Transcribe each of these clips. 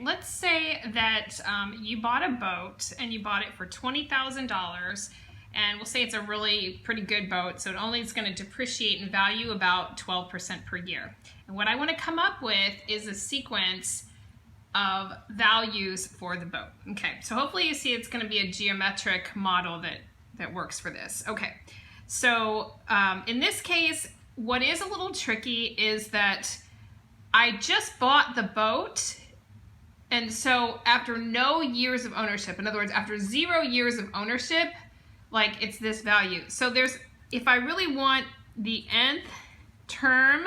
let's say that you bought a boat and you bought it for $20,000, and we'll say it's a really pretty good boat, so it only is going to depreciate in value about 12% per year. And what I want to come up with is a sequence of values for the boat. Okay, so hopefully you see it's going to be a geometric model that works for this. Okay, so in this case, what is a little tricky is that I just bought the boat, and so after no years of ownership, in other words, after 0 years of ownership, like it's this value. So if I really want the nth term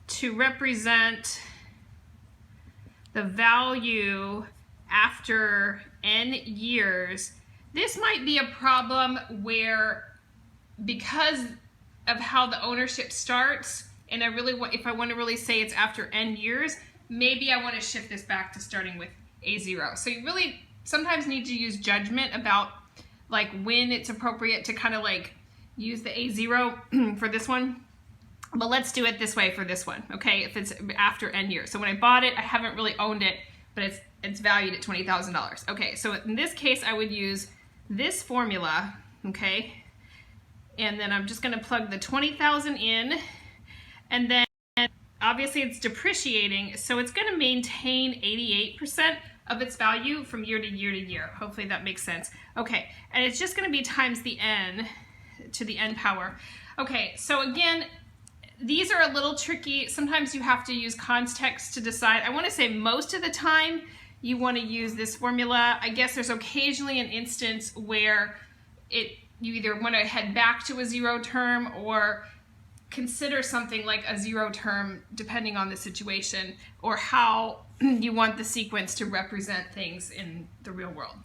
to represent the value after n years, this might be a problem where, because of how the ownership starts, and if I want to really say it's after n years, maybe I want to shift this back to starting with A0. So you really sometimes need to use judgment about like when it's appropriate to kind of like use the A0 for this one. But let's do it this way for this one, okay? If it's after n years. So when I bought it, I haven't really owned it, but it's valued at $20,000. Okay, so in this case, I would use this formula, okay? And then I'm just gonna plug the 20,000 in, and then obviously it's depreciating, so it's gonna maintain 88% of its value from year to year to year. Hopefully that makes sense. Okay, and it's just gonna be times the n to the n power. Okay, so again, these are a little tricky. Sometimes you have to use context to decide. I want to say most of the time you want to use this formula. I guess there's occasionally an instance where you either want to head back to a 0 term or consider something like a 0 term depending on the situation or how you want the sequence to represent things in the real world.